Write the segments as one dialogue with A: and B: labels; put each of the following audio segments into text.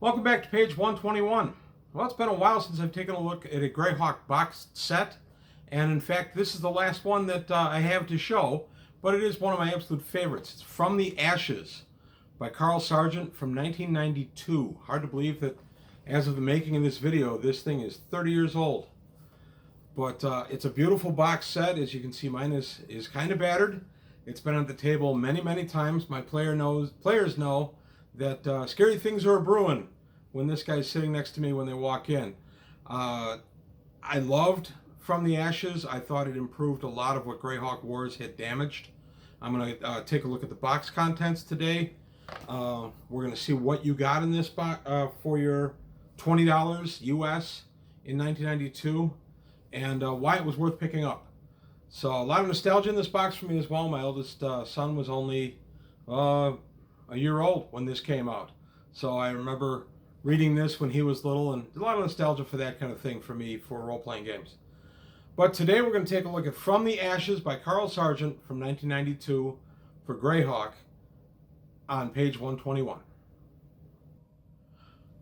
A: Welcome back to page 121. Well, it's been a while since I've taken a look at a Greyhawk box set, and in fact, this is the last one that I have to show, but it is one of my absolute favorites. It's From the Ashes by Carl Sargent from 1992. Hard to believe that as of the making of this video, this thing is 30 years old. But it's a beautiful box set. As you can see, mine is kind of battered. It's been at the table many, many times. My players know that scary things are a-brewing when this guy's sitting next to me when they walk in. I loved From the Ashes. I thought it improved a lot of what Greyhawk Wars had damaged. I'm going to take a look at the box contents today. We're going to see what you got in this box for your $20 US in 1992 and why it was worth picking up. So a lot of nostalgia in this box for me as well. My eldest son was only a year old when this came out. So I remember reading this when he was little, and a lot of nostalgia for that kind of thing for me for role-playing games. But today we're going to take a look at From the Ashes by Carl Sargent from 1992 for Greyhawk on page 121.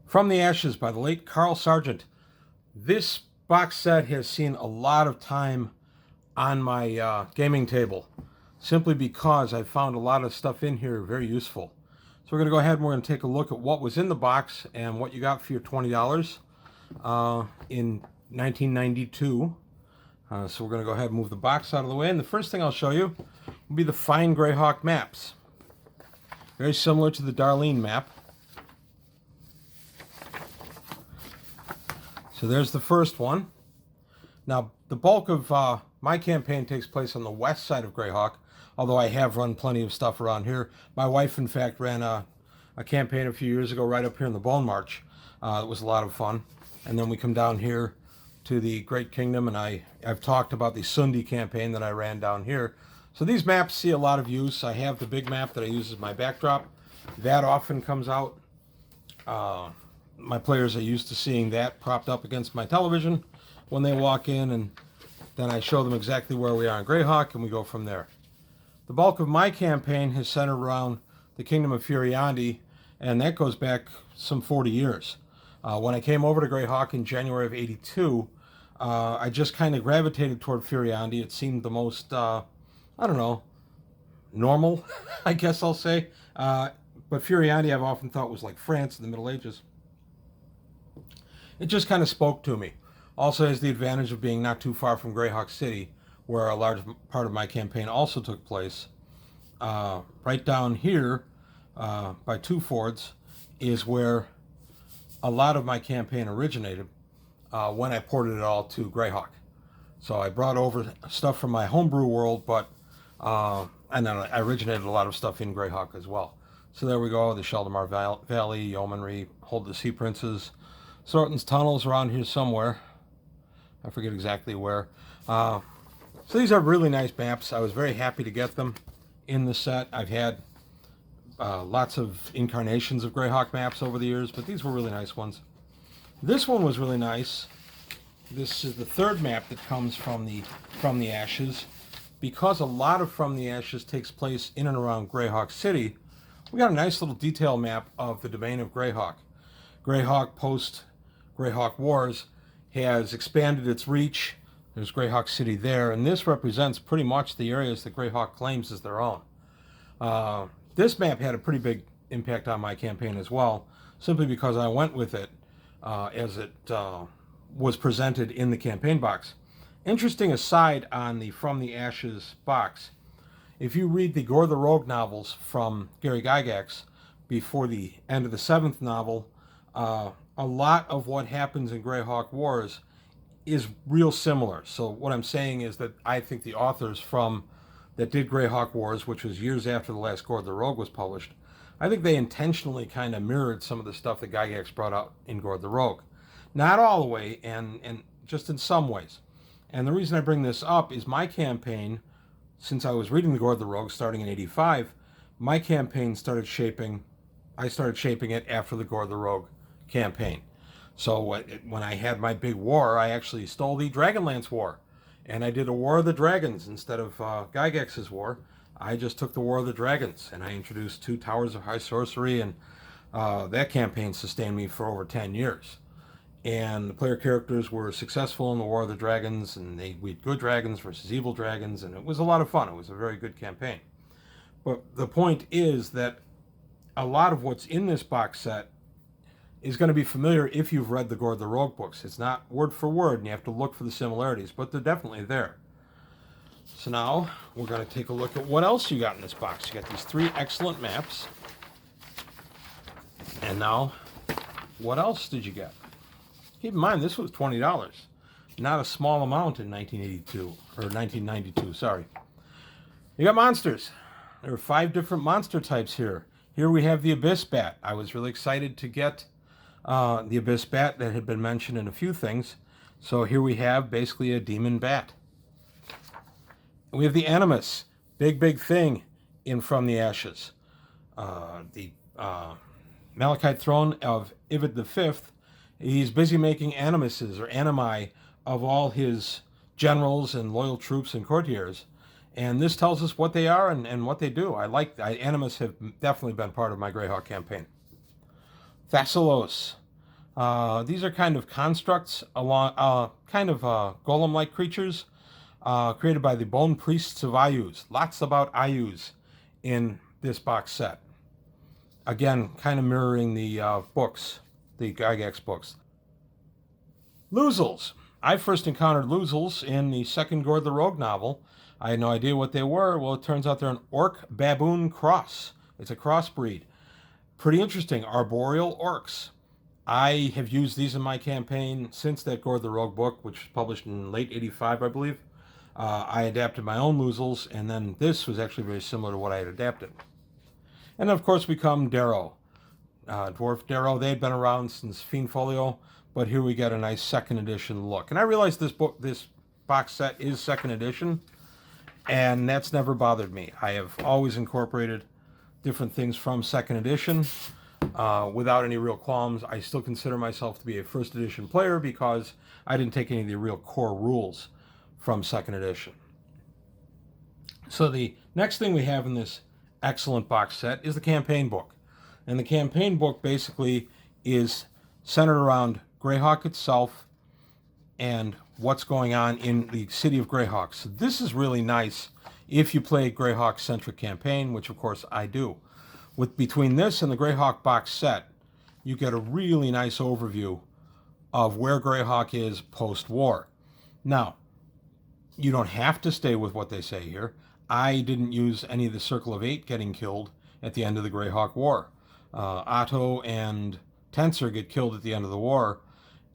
A: From the Ashes by the late Carl Sargent. This box set has seen a lot of time on my gaming table, simply because I found a lot of stuff in here very useful. So we're going to go ahead and we're going to take a look at what was in the box and what you got for your $20 in 1992. So we're going to go ahead and move the box out of the way. And the first thing I'll show you will be the fine Greyhawk maps. Very similar to the Darlene map. So there's the first one. Now, the bulk of my campaign takes place on the west side of Greyhawk, although I have run plenty of stuff around here. My wife, in fact, ran a campaign a few years ago right up here in the Bone March. It was a lot of fun. And then we come down here to the Great Kingdom, and I've talked about the Sundi campaign that I ran down here. So these maps see a lot of use. I have the big map that I use as my backdrop. That often comes out. My players are used to seeing that propped up against my television when they walk in, and then I show them exactly where we are in Greyhawk, and we go from there. The bulk of my campaign has centered around the Kingdom of Furiandi, and that goes back some 40 years. When I came over to Greyhawk in January of '82, I just kind of gravitated toward Furiandi. It seemed the most, I don't know, normal, I guess I'll say. But Furiandi I've often thought was like France in the Middle Ages. It just kind of spoke to me. Also has the advantage of being not too far from Greyhawk City, where a large part of my campaign also took place. Right down here by Two Fords is where a lot of my campaign originated when I ported it all to Greyhawk. So I brought over stuff from my homebrew world, but and then I originated a lot of stuff in Greyhawk as well. So there we go, the Sheldamar Valley, Yeomanry, Hold the Sea Princes, Sorton's Tunnels around here somewhere. I forget exactly where. So these are really nice maps. I was very happy to get them in the set. I've had lots of incarnations of Greyhawk maps over the years, but these were really nice ones. This one was really nice. This is the third map that comes from the Ashes. Because a lot of From the Ashes takes place in and around Greyhawk City, we got a nice little detail map of the domain of Greyhawk. Greyhawk post Greyhawk Wars has expanded its reach. There's Greyhawk City there, and this represents pretty much the areas that Greyhawk claims as their own. This map had a pretty big impact on my campaign as well, simply because I went with it as it was presented in the campaign box. Interesting aside on the From the Ashes box, if you read the Gore the Rogue novels from Gary Gygax before the end of the 7th novel, a lot of what happens in Greyhawk Wars is real similar. So what I'm saying is that I think the authors that did Greyhawk Wars, which was years after the last Gore the Rogue was published, I think they intentionally kind of mirrored some of the stuff that Gygax brought out in Gore the Rogue. Not all the way, and just in some ways. And the reason I bring this up is my campaign, since I was reading the Gore the Rogue starting in '85, my campaign I started shaping it after the Gore the Rogue campaign. So when I had my big war, I actually stole the Dragonlance War, and I did a War of the Dragons instead of Gygax's war. I just took the War of the Dragons, and I introduced 2 Towers of High Sorcery and That campaign sustained me for over 10 years. And the player characters were successful in the War of the Dragons, and we had good dragons versus evil dragons, and it was a lot of fun. It was a very good campaign. But the point is that a lot of what's in this box set is going to be familiar if you've read the Gord the Rogue books. It's not word for word, and you have to look for the similarities, but they're definitely there. So now we're going to take a look at what else you got in this box. You got these 3 excellent maps. And now, what else did you get? Keep in mind, this was $20. Not a small amount in 1982, or 1992, sorry. You got monsters. There are 5 different monster types here. Here we have the Abyss Bat. I was really excited to get the Abyss Bat that had been mentioned in a few things. So here we have basically a demon bat. We have the Animus, big thing in From the Ashes. The Malachite throne of Ivid V, he's busy making animuses or animi of all his generals and loyal troops and courtiers. And this tells us what they are and what they do. Animus have definitely been part of my Greyhawk campaign. Thassalos. These are kind of constructs, kind of golem-like creatures created by the Bone Priests of Ayuz. Lots about Ayuz in this box set. Again, kind of mirroring the books, the Gygax books. Luzels. I first encountered Luzels in the second Gord the Rogue novel. I had no idea what they were. Well, it turns out they're an orc-baboon cross. It's a crossbreed. Pretty interesting. Arboreal orcs. I have used these in my campaign since that Gord the Rogue book, which was published in late 85, I believe. I adapted my own Luzels, and then this was actually very similar to what I had adapted. And of course we come Darrow. Dwarf Darrow, they had been around since Fiend Folio, but here we get a nice second edition look. And I realize this box set is second edition, and that's never bothered me. I have always incorporated different things from second edition without any real qualms. I still consider myself to be a first edition player because I didn't take any of the real core rules from second edition. So the next thing we have in this excellent box set is the campaign book. And the campaign book basically is centered around Greyhawk itself and what's going on in the city of Greyhawk. So this is really nice if you play a Greyhawk-centric campaign, which of course I do. Between this and the Greyhawk box set, you get a really nice overview of where Greyhawk is post-war. Now, you don't have to stay with what they say here. I didn't use any of the Circle of Eight getting killed at the end of the Greyhawk War. Otto and Tensor get killed at the end of the war,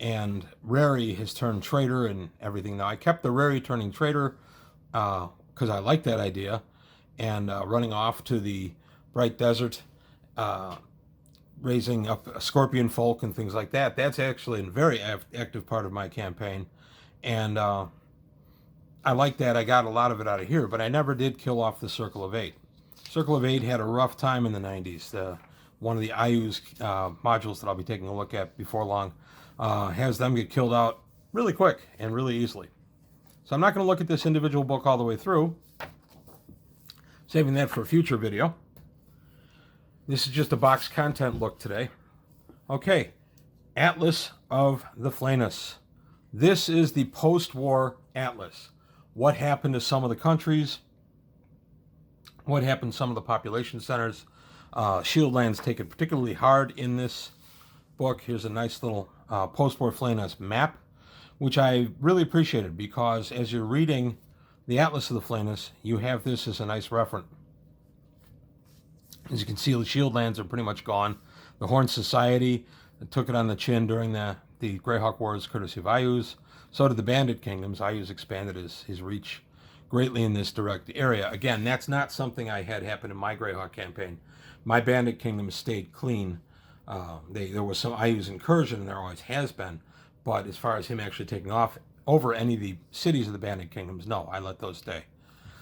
A: and Rary has turned traitor and everything. Now, I kept the Rary turning traitor because I like that idea, and running off to the Bright Desert, raising up a scorpion folk and things like that. That's actually a very active part of my campaign, and I like that. I got a lot of it out of here, but I never did kill off the Circle of Eight. Circle of Eight had a rough time in the 90s. One of the Ayuz modules that I'll be taking a look at before long has them get killed out really quick and really easily. So I'm not going to look at this individual book all the way through, saving that for a future video. This is just a box content look today. Okay, Atlas of the Flanus. This is the post-war Atlas. What happened to some of the countries? What happened to some of the population centers? Shieldlands take it particularly hard in this book. Here's a nice little post-war Flanus map, which I really appreciated because as you're reading the Atlas of the Flanus, you have this as a nice reference. As you can see, the Shieldlands are pretty much gone. The Horn Society took it on the chin during the Greyhawk Wars, courtesy of Ayuz. So did the Bandit Kingdoms. Ayuz expanded his reach greatly in this direct area. Again, that's not something I had happen in my Greyhawk campaign. My Bandit Kingdom stayed clean. There was some Ayuz incursion, and there always has been. But as far as him actually taking off over any of the cities of the Bandit Kingdoms, no, I let those stay.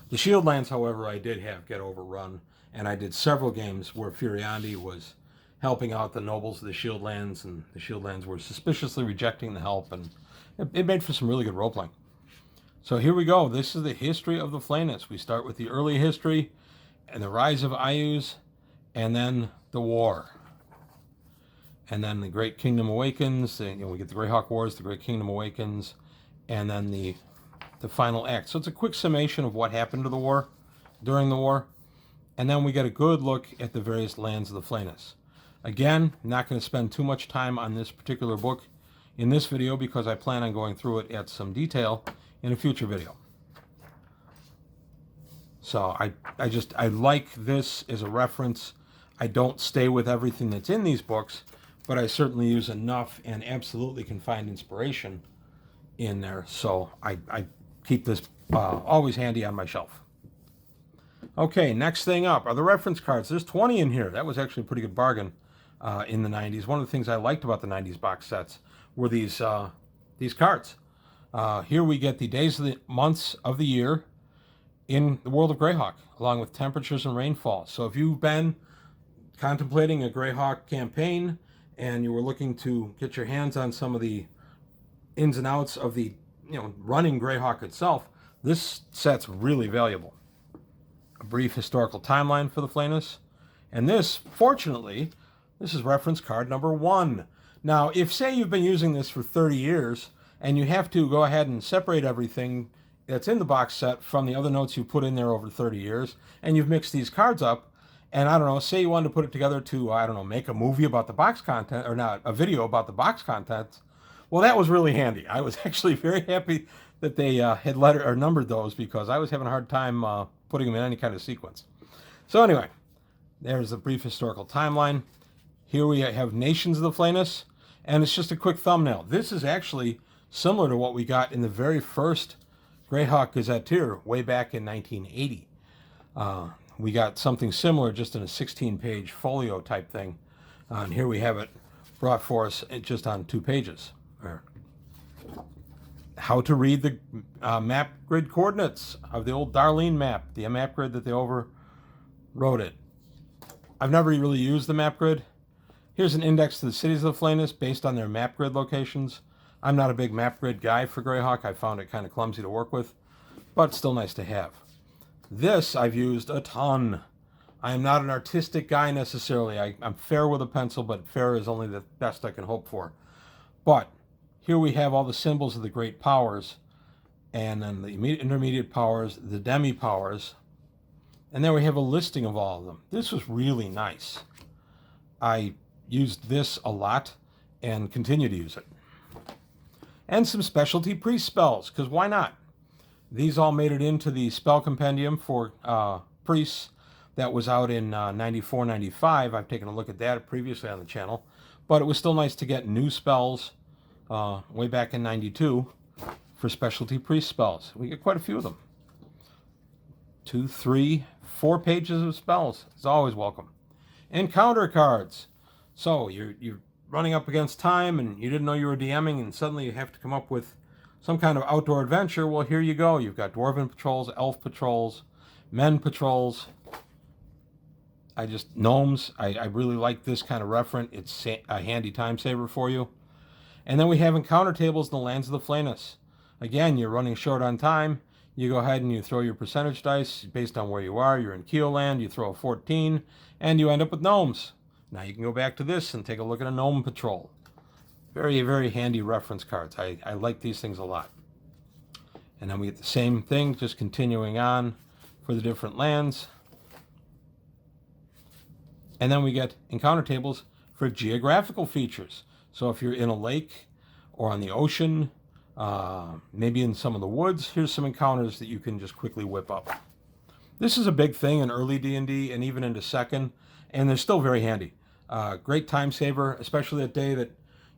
A: The Shieldlands, however, I did have get overrun, and I did several games where Furiandi was helping out the nobles of the Shieldlands, and the Shieldlands were suspiciously rejecting the help, and it made for some really good role-playing. So here we go. This is the history of the Flanus. We start with the early history and the rise of Ayuz, and then the war. and then the Great Kingdom Awakens. We get the Greyhawk Wars, the Great Kingdom Awakens, and then the final act. So it's a quick summation of what happened to the war, during the war, and then we get a good look at the various lands of the Flayness. Again, not going to spend too much time on this particular book in this video because I plan on going through it at some detail in a future video. So I like this as a reference. I don't stay with everything that's in these books, but I certainly use enough and absolutely can find inspiration in there. So I keep this always handy on my shelf. Okay, next thing up are the reference cards. There's 20 in here. That was actually a pretty good bargain in the 90s. One of the things I liked about the 90s box sets were these cards. Here we get the days of the months of the year in the world of Greyhawk, along with temperatures and rainfall. So if you've been contemplating a Greyhawk campaign and you were looking to get your hands on some of the ins and outs of the running Greyhawk itself, this set's really valuable. A brief historical timeline for the Flayness. And this, fortunately, this is reference card number 1. Now, if say you've been using this for 30 years and you have to go ahead and separate everything that's in the box set from the other notes you put in there over 30 years, and you've mixed these cards up, and I don't know, say you wanted to put it together to, I don't know, make a movie about the box content, or not, a video about the box contents, well, that was really handy. I was actually very happy that they had lettered or numbered those because I was having a hard time putting them in any kind of sequence. So anyway, there's a brief historical timeline. Here we have Nations of the Flayness, and it's just a quick thumbnail. This is actually similar to what we got in the very first Greyhawk Gazetteer way back in 1980. We got something similar just in a 16-page folio type thing. And here we have it brought for us just on 2 pages. How to read the map grid coordinates of the old Darlene map, the map grid that they overwrote it. I've never really used the map grid. Here's an index to the cities of the Flayness based on their map grid locations. I'm not a big map grid guy for Greyhawk. I found it kind of clumsy to work with, but still nice to have. This I've used a ton. I am not an artistic guy necessarily. I'm fair with a pencil, but fair is only the best I can hope for. But here we have all the symbols of the great powers, and then the intermediate powers, the demi powers, and then we have a listing of all of them. This was really nice. I used this a lot and continue to use it. And some specialty priest spells, because why not? These all made it into the spell compendium for priests that was out in 94, 95. I've taken a look at that previously on the channel, but it was still nice to get new spells way back in 92 for specialty priest spells. We get quite a few of them. 2, 3, 4 pages of spells. It's always welcome. Encounter cards. So you're running up against time and you didn't know you were DMing and suddenly you have to come up with some kind of outdoor adventure. Well, here you go. You've got dwarven patrols, elf patrols, men patrols. Gnomes. I really like this kind of referent. It's a handy time saver for you. And then we have encounter tables in the lands of the Flayness. Again, you're running short on time. You go ahead and you throw your percentage dice based on where you are. You're in Keoland, you throw a 14, and you end up with gnomes. Now you can go back to this and take a look at a gnome patrol. Very, very handy reference cards. I like these things a lot. And then we get the same thing, just continuing on for the different lands. And then we get encounter tables for geographical features. So if you're in a lake or on the ocean, maybe in some of the woods, here's some encounters that you can just quickly whip up. This is a big thing in early D&D and even into second, and they're still very handy. Great time saver, especially that day that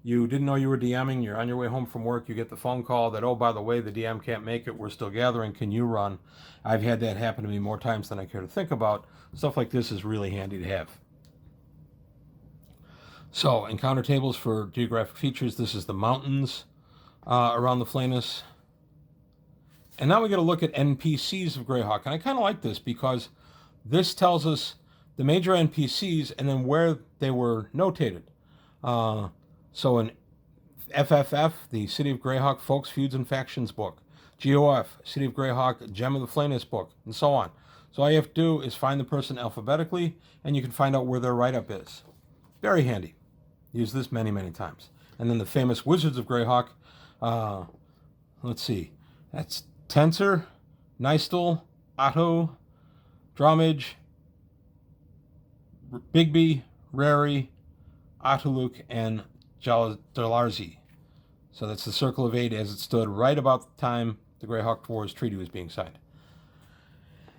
A: you didn't know you were DMing, you're on your way home from work, you get the phone call that, oh, by the way, the DM can't make it, we're still gathering, can you run? I've had that happen to me more times than I care to think about. Stuff like this is really handy to have. So, encounter tables for geographic features. This is the mountains around the Flayness. And now we get a look at NPCs of Greyhawk. And I kind of like this because this tells us the major NPCs and then where they were notated. So in FFF, the City of Greyhawk Folks, Feuds, and Factions book. GOF, City of Greyhawk, Gem of the Flayness book, and so on. So all you have to do is find the person alphabetically, and you can find out where their write-up is. Very handy. Used this many, many times. And then the famous Wizards of Greyhawk. Let's see. That's Tensor, Nystel, Otto, Dromage, Bigby, Rary, Otuluk, and Dalarzi. So that's the Circle of Eight as it stood right about the time the Greyhawk Wars Treaty was being signed.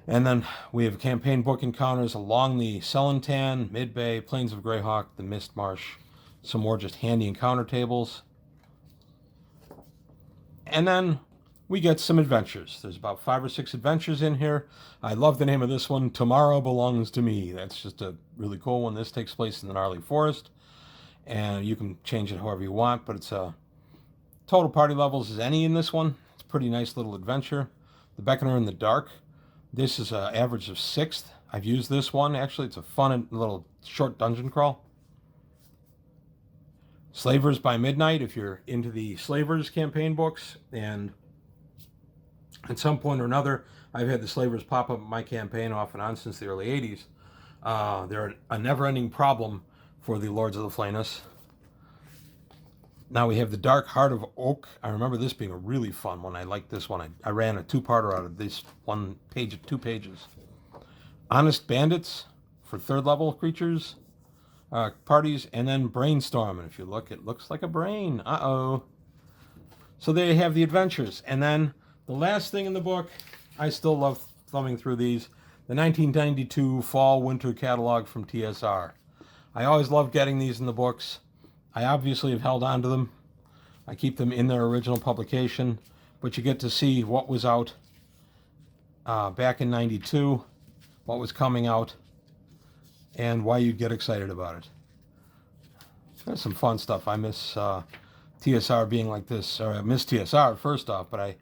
A: And then we have campaign book encounters along the Selentan, Mid-Bay, Plains of Greyhawk, the Mist Marsh. Some more just handy encounter tables. And then we get some adventures. There's about 5 or 6 adventures in here. I love the name of this one, Tomorrow Belongs to Me. That's just a really cool one. This takes place in the gnarly forest. And you can change it however you want, but it's a total party levels as any in this one. It's a pretty nice little adventure. The Beckoner in the Dark. This is an average of 6th. I've used this one. Actually, it's a fun little short dungeon crawl. Slavers by Midnight, if you're into the Slavers campaign books. And at some point or another, I've had the Slavers pop up in my campaign off and on since the early 80s. They're a never-ending problem for the Lords of the Flayness. Now we have the Dark Heart of Oak. I remember this being a really fun one. I liked this one. I ran a 2-parter out of this one page of 2 pages. Honest Bandits for 3rd level creatures, parties, and then Brainstorm. And if you look, it looks like a brain. Uh-oh. So there you have the adventures. And then the last thing in the book, I still love thumbing through these, the 1992 Fall-Winter Catalog from TSR. I always love getting these in the books. I obviously have held on to them. I keep them in their original publication, but you get to see what was out back in 92, what was coming out, and why you'd get excited about it. There's some fun stuff. I miss TSR being like this, or I miss TSR first off, but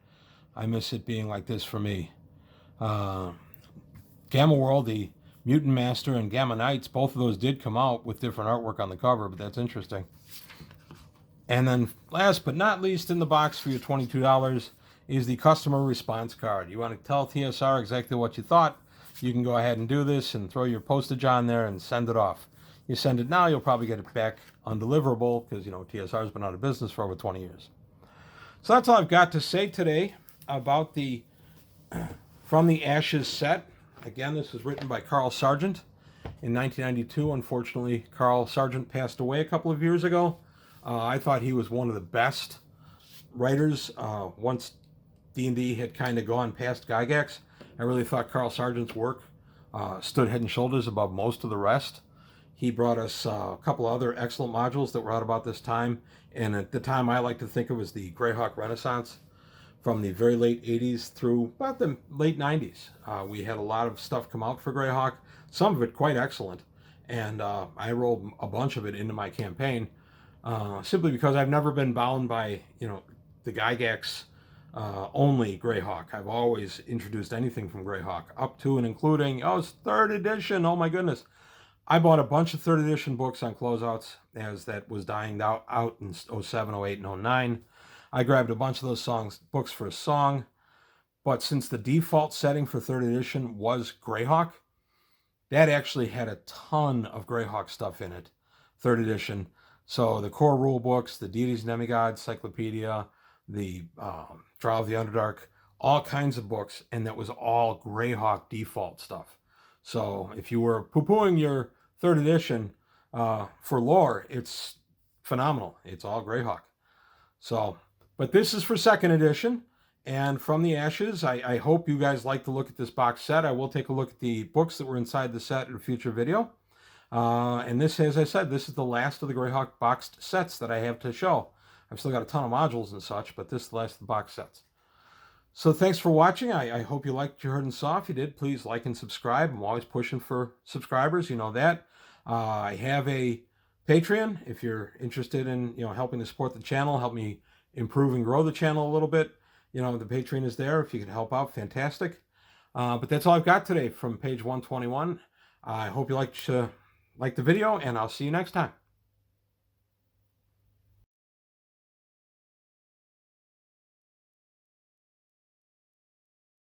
A: I miss it being like this for me. Gamma World, the Mutant Master, and Gamma Knights, both of those did come out with different artwork on the cover, but that's interesting. And then last but not least in the box for your $22 is the customer response card. You want to tell TSR exactly what you thought, you can go ahead and do this and throw your postage on there and send it off. You send it now, you'll probably get it back undeliverable because, you know, TSR's been out of business for over 20 years. So that's all I've got to say today about the From the Ashes set. Again, this was written by Carl Sargent in 1992. Unfortunately, Carl Sargent passed away a couple of years ago. I thought he was one of the best writers. Once D&D had kind of gone past Gygax, I really thought Carl Sargent's work stood head and shoulders above most of the rest. He brought us a couple other excellent modules that were out about this time. And at the time, I like to think it was the Greyhawk Renaissance. From the very late 80s through about the late 90s. We had a lot of stuff come out for Greyhawk, some of it quite excellent, and I rolled a bunch of it into my campaign simply because I've never been bound by, you know, the Gygax only Greyhawk. I've always introduced anything from Greyhawk, up to and including, oh, it's 3rd edition, oh my goodness. I bought a bunch of 3rd edition books on closeouts as that was dying out in 07, 08, and 09. I grabbed a bunch of those books for a song, but since the default setting for 3rd edition was Greyhawk, that actually had a ton of Greyhawk stuff in it, 3rd edition. So the core rule books, the Deities and Demigods, Cyclopedia, the Trial of the Underdark, all kinds of books, and that was all Greyhawk default stuff. So if you were poo-pooing your 3rd edition for lore, it's phenomenal. It's all Greyhawk. So, but this is for 2nd edition, and From the Ashes, I hope you guys like to look at this box set. I will take a look at the books that were inside the set in a future video. And this, as I said, this is the last of the Greyhawk boxed sets that I have to show. I've still got a ton of modules and such, but this is the last of the box sets. So thanks for watching. I hope you liked what you heard and saw. If you did, please like and subscribe. I'm always pushing for subscribers, you know that. I have a Patreon if you're interested in, you know, helping to support the channel, help me improve and grow the channel a little bit. You know, the Patreon is there. If you can help out, fantastic. But that's all I've got today from page 121. I hope you liked the video, and I'll see you next time.